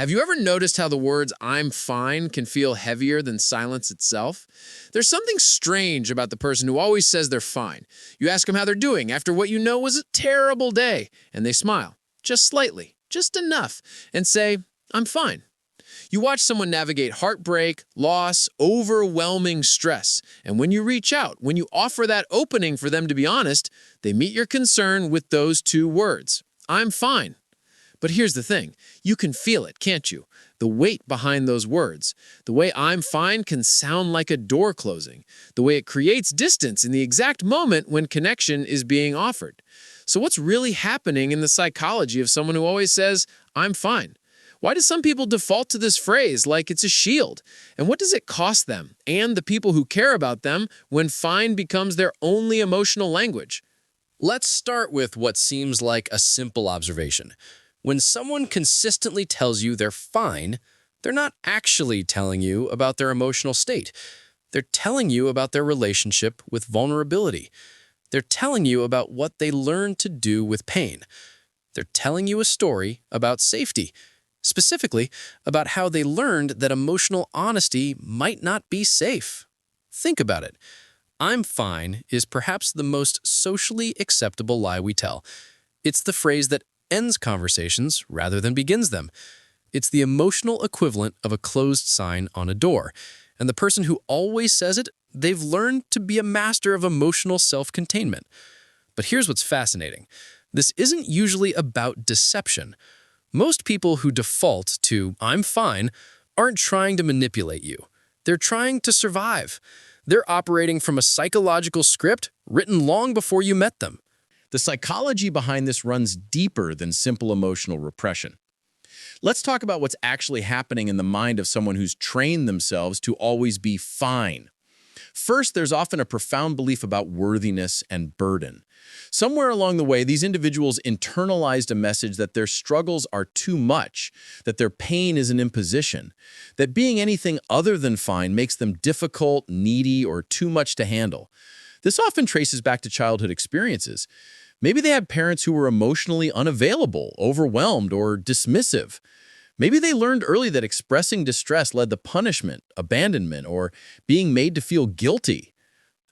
Have you ever noticed how the words "I'm fine" can feel heavier than silence itself? There's something strange about the person who always says they're fine. You ask them how they're doing after what you know was a terrible day, and they smile, just slightly, just enough, and say, "I'm fine." You watch someone navigate heartbreak, loss, overwhelming stress, and when you reach out, when you offer that opening for them to be honest, they meet your concern with those two words, "I'm fine." But here's the thing, you can feel it, can't you? The weight behind those words. The way "I'm fine" can sound like a door closing. The way it creates distance in the exact moment when connection is being offered. So what's really happening in the psychology of someone who always says, "I'm fine"? Why do some people default to this phrase like it's a shield? And what does it cost them and the people who care about them when fine becomes their only emotional language? Let's start with what seems like a simple observation. When someone consistently tells you they're fine, they're not actually telling you about their emotional state. They're telling you about their relationship with vulnerability. They're telling you about what they learned to do with pain. They're telling you a story about safety, specifically about how they learned that emotional honesty might not be safe. Think about it. "I'm fine" is perhaps the most socially acceptable lie we tell. It's the phrase that ends conversations rather than begins them. It's the emotional equivalent of a closed sign on a door. And the person who always says it, they've learned to be a master of emotional self-containment. But here's what's fascinating. This isn't usually about deception. Most people who default to "I'm fine" aren't trying to manipulate you. They're trying to survive. They're operating from a psychological script written long before you met them. The psychology behind this runs deeper than simple emotional repression. Let's talk about what's actually happening in the mind of someone who's trained themselves to always be fine. First, there's often a profound belief about worthiness and burden. Somewhere along the way, these individuals internalized a message that their struggles are too much, that their pain is an imposition, that being anything other than fine makes them difficult, needy, or too much to handle. This often traces back to childhood experiences. Maybe they had parents who were emotionally unavailable, overwhelmed, or dismissive. Maybe they learned early that expressing distress led to punishment, abandonment, or being made to feel guilty.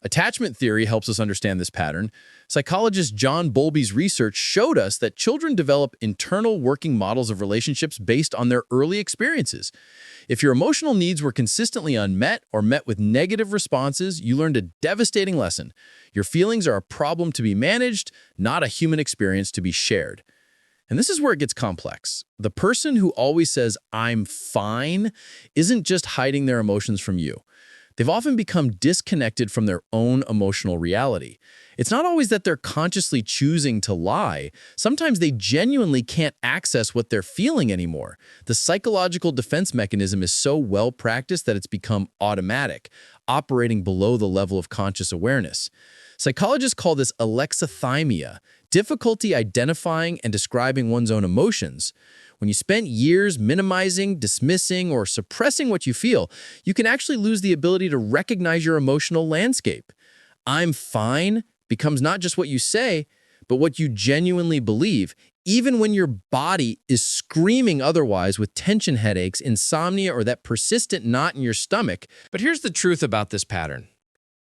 Attachment theory helps us understand this pattern. Psychologist John Bowlby's research showed us that children develop internal working models of relationships based on their early experiences. If your emotional needs were consistently unmet or met with negative responses, you learned a devastating lesson. Your feelings are a problem to be managed, not a human experience to be shared. And this is where it gets complex. The person who always says, "I'm fine," isn't just hiding their emotions from you. They've often become disconnected from their own emotional reality. It's not always that they're consciously choosing to lie. Sometimes they genuinely can't access what they're feeling anymore. The psychological defense mechanism is so well practiced that it's become automatic, operating below the level of conscious awareness. Psychologists call this alexithymia, difficulty identifying and describing one's own emotions. When you spend years minimizing, dismissing, or suppressing what you feel, you can actually lose the ability to recognize your emotional landscape. "I'm fine" becomes not just what you say, but what you genuinely believe, even when your body is screaming otherwise with tension headaches, insomnia, or that persistent knot in your stomach. But here's the truth about this pattern.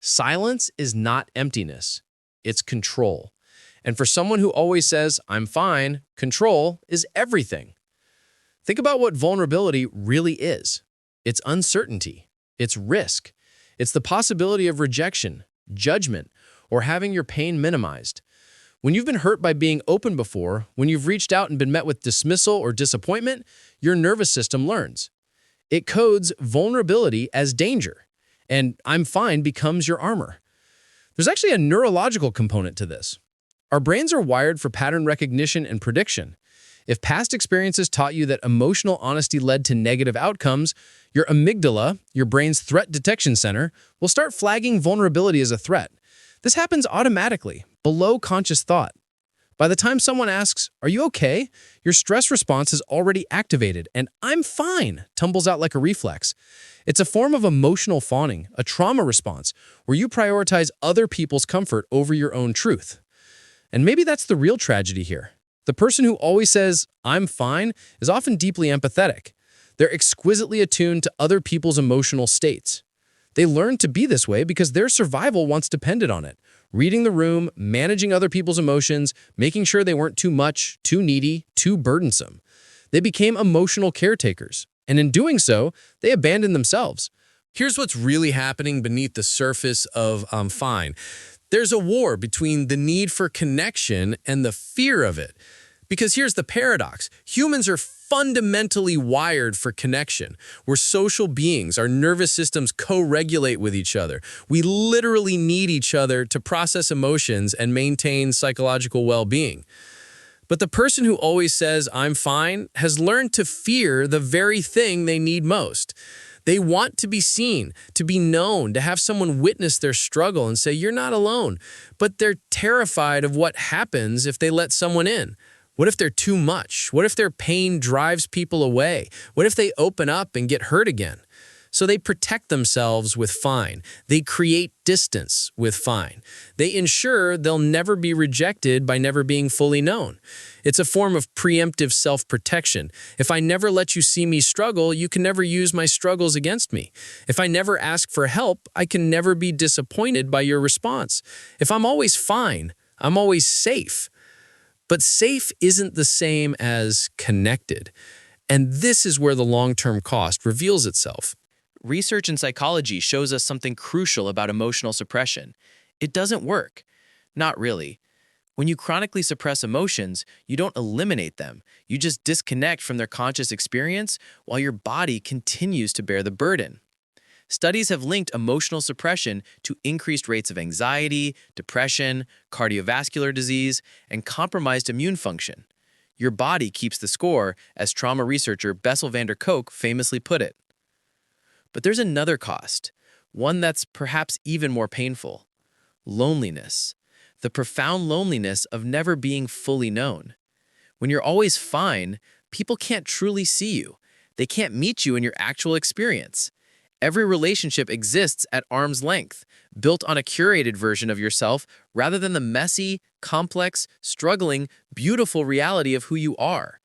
Silence is not emptiness. It's control. And for someone who always says, "I'm fine," control is everything. Think about what vulnerability really is. It's uncertainty. It's risk. It's the possibility of rejection, judgment, or having your pain minimized. When you've been hurt by being open before, when you've reached out and been met with dismissal or disappointment, your nervous system learns. It codes vulnerability as danger, and "I'm fine" becomes your armor. There's actually a neurological component to this. Our brains are wired for pattern recognition and prediction. If past experiences taught you that emotional honesty led to negative outcomes, your amygdala, your brain's threat detection center, will start flagging vulnerability as a threat. This happens automatically, below conscious thought. By the time someone asks, "Are you okay?" your stress response is already activated, and "I'm fine" tumbles out like a reflex. It's a form of emotional fawning, a trauma response, where you prioritize other people's comfort over your own truth. And maybe that's the real tragedy here. The person who always says, "I'm fine," is often deeply empathetic. They're exquisitely attuned to other people's emotional states. They learned to be this way because their survival once depended on it. Reading the room, managing other people's emotions, making sure they weren't too much, too needy, too burdensome. They became emotional caretakers, and in doing so, they abandoned themselves. Here's what's really happening beneath the surface of "I'm fine." There's a war between the need for connection and the fear of it. Because here's the paradox. Humans are fundamentally wired for connection. We're social beings. Our nervous systems co-regulate with each other. We literally need each other to process emotions and maintain psychological well-being. But the person who always says, "I'm fine," has learned to fear the very thing they need most. They want to be seen, to be known, to have someone witness their struggle and say, "You're not alone." But they're terrified of what happens if they let someone in. What if they're too much? What if their pain drives people away? What if they open up and get hurt again? So they protect themselves with fine. They create distance with fine. They ensure they'll never be rejected by never being fully known. It's a form of preemptive self-protection. If I never let you see me struggle, you can never use my struggles against me. If I never ask for help, I can never be disappointed by your response. If I'm always fine, I'm always safe. But safe isn't the same as connected. And this is where the long-term cost reveals itself. Research in psychology shows us something crucial about emotional suppression. It doesn't work. Not really. When you chronically suppress emotions, you don't eliminate them. You just disconnect from their conscious experience while your body continues to bear the burden. Studies have linked emotional suppression to increased rates of anxiety, depression, cardiovascular disease, and compromised immune function. Your body keeps the score, as trauma researcher Bessel van der Kolk famously put it. But there's another cost, one that's perhaps even more painful: loneliness. The profound loneliness of never being fully known. When you're always fine, people can't truly see you. They can't meet you in your actual experience. Every relationship exists at arm's length, built on a curated version of yourself rather than the messy, complex, struggling, beautiful reality of who you are.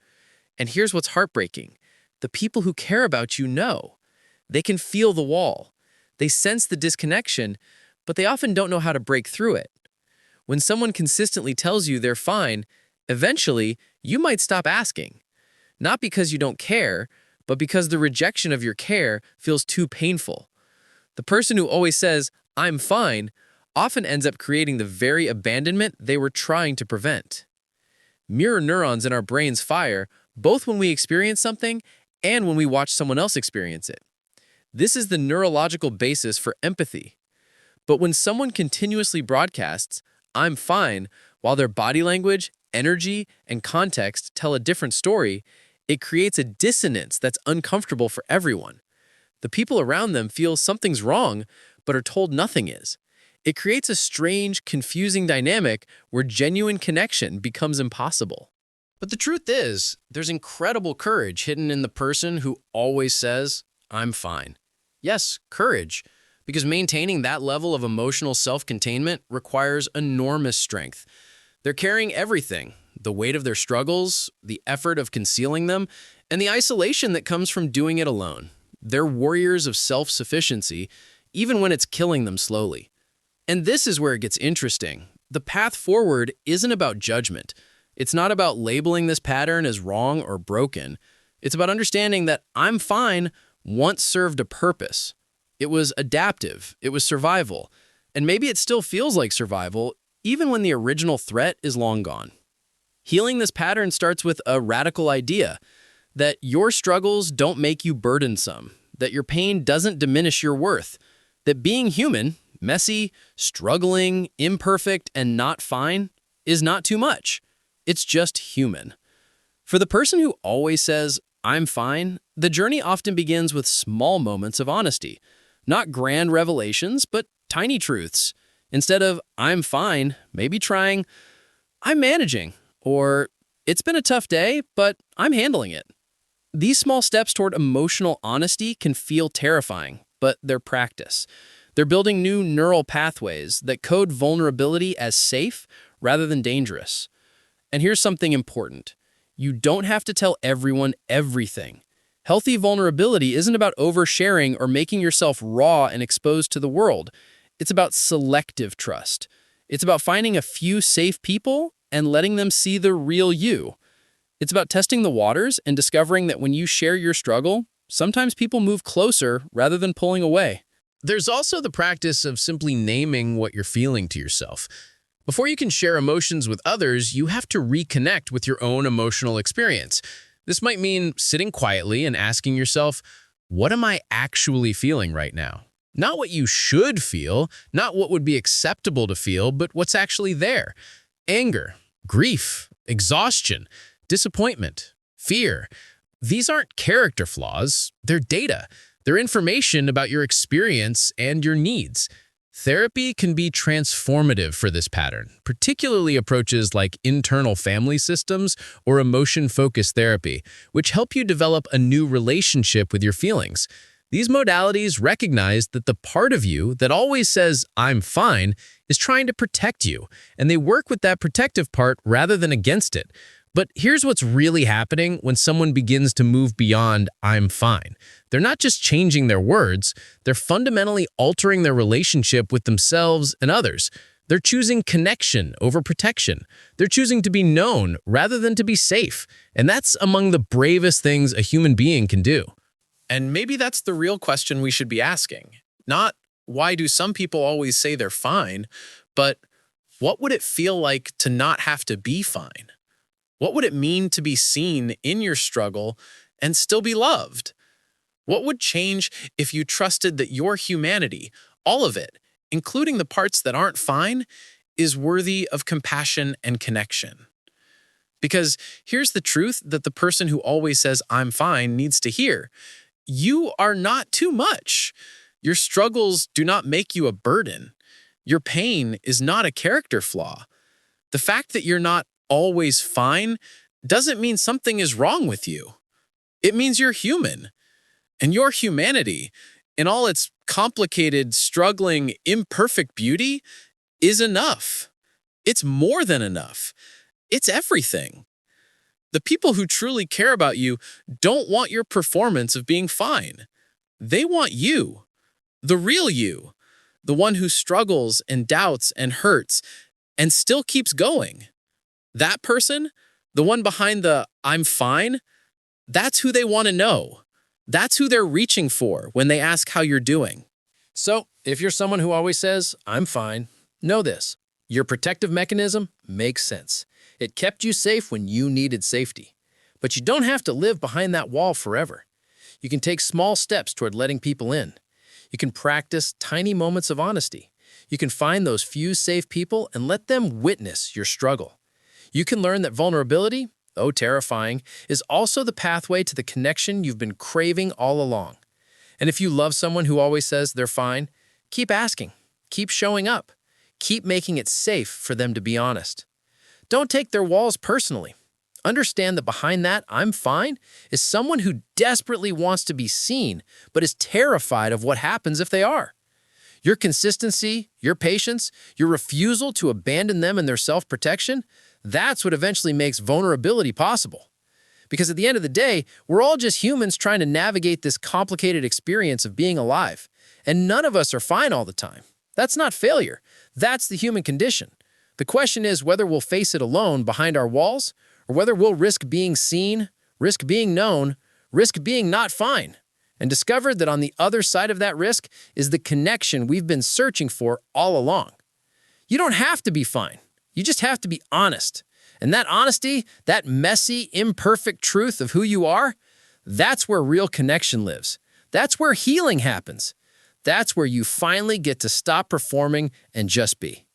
And here's what's heartbreaking. The people who care about you know. They can feel the wall. They sense the disconnection, but they often don't know how to break through it. When someone consistently tells you they're fine, eventually you might stop asking. Not because you don't care, but because the rejection of your care feels too painful. The person who always says, "I'm fine," often ends up creating the very abandonment they were trying to prevent. Mirror neurons in our brains fire, both when we experience something and when we watch someone else experience it. This is the neurological basis for empathy. But when someone continuously broadcasts, "I'm fine," while their body language, energy, and context tell a different story, it creates a dissonance that's uncomfortable for everyone. The people around them feel something's wrong, but are told nothing is. It creates a strange, confusing dynamic where genuine connection becomes impossible. But the truth is, there's incredible courage hidden in the person who always says, "I'm fine." Yes, courage, because maintaining that level of emotional self-containment requires enormous strength. They're carrying everything: the weight of their struggles, the effort of concealing them, and the isolation that comes from doing it alone. They're warriors of self-sufficiency, even when it's killing them slowly. And this is where it gets interesting. The path forward isn't about judgment. It's not about labeling this pattern as wrong or broken. It's about understanding that "I'm fine" once served a purpose. It was adaptive, it was survival, and maybe it still feels like survival, even when the original threat is long gone. Healing this pattern starts with a radical idea that your struggles don't make you burdensome, that your pain doesn't diminish your worth, that being human, messy, struggling, imperfect, and not fine is not too much. It's just human. For the person who always says, "I'm fine," the journey often begins with small moments of honesty. Not grand revelations, but tiny truths. Instead of "I'm fine," maybe trying "I'm managing," or "It's been a tough day, but I'm handling it." These small steps toward emotional honesty can feel terrifying, but they're practice. They're building new neural pathways that code vulnerability as safe rather than dangerous. And here's something important. You don't have to tell everyone everything. Healthy vulnerability isn't about oversharing or making yourself raw and exposed to the world. It's about selective trust. It's about finding a few safe people and letting them see the real you. It's about testing the waters and discovering that when you share your struggle, sometimes people move closer rather than pulling away. There's also the practice of simply naming what you're feeling to yourself. Before you can share emotions with others, you have to reconnect with your own emotional experience. This might mean sitting quietly and asking yourself, what am I actually feeling right now? Not what you should feel, not what would be acceptable to feel, but what's actually there. Anger, grief, exhaustion, disappointment, fear. These aren't character flaws, they're data. They're information about your experience and your needs. Therapy can be transformative for this pattern, particularly approaches like internal family systems or emotion-focused therapy, which help you develop a new relationship with your feelings. These modalities recognize that the part of you that always says, "I'm fine," is trying to protect you, and they work with that protective part rather than against it. But here's what's really happening when someone begins to move beyond "I'm fine." They're not just changing their words, they're fundamentally altering their relationship with themselves and others. They're choosing connection over protection. They're choosing to be known rather than to be safe. And that's among the bravest things a human being can do. And maybe that's the real question we should be asking. Not, why do some people always say they're fine, but what would it feel like to not have to be fine? What would it mean to be seen in your struggle and still be loved? What would change if you trusted that your humanity, all of it, including the parts that aren't fine, is worthy of compassion and connection? Because here's the truth that the person who always says, "I'm fine," needs to hear. You are not too much. Your struggles do not make you a burden. Your pain is not a character flaw. The fact that you're not always fine doesn't mean something is wrong with you. It means you're human. And your humanity, in all its complicated, struggling, imperfect beauty, is enough. It's more than enough. It's everything. The people who truly care about you don't want your performance of being fine. They want you, the real you, the one who struggles and doubts and hurts and still keeps going. That person, the one behind the "I'm fine," that's who they want to know. That's who they're reaching for when they ask how you're doing. So, if you're someone who always says, "I'm fine," know this. Your protective mechanism makes sense. It kept you safe when you needed safety. But you don't have to live behind that wall forever. You can take small steps toward letting people in. You can practice tiny moments of honesty. You can find those few safe people and let them witness your struggle. You can learn that vulnerability, though terrifying, is also the pathway to the connection you've been craving all along. And if you love someone who always says they're fine, keep asking, keep showing up, keep making it safe for them to be honest. Don't take their walls personally. Understand that behind that "I'm fine" is someone who desperately wants to be seen, but is terrified of what happens if they are. Your consistency, your patience, your refusal to abandon them in their self-protection, that's what eventually makes vulnerability possible. Because at the end of the day, we're all just humans trying to navigate this complicated experience of being alive. And none of us are fine all the time. That's not failure. That's the human condition. The question is whether we'll face it alone behind our walls, or whether we'll risk being seen, risk being known, risk being not fine, and discover that on the other side of that risk is the connection we've been searching for all along. You don't have to be fine. You just have to be honest. And that honesty, that messy, imperfect truth of who you are, that's where real connection lives. That's where healing happens. That's where you finally get to stop performing and just be.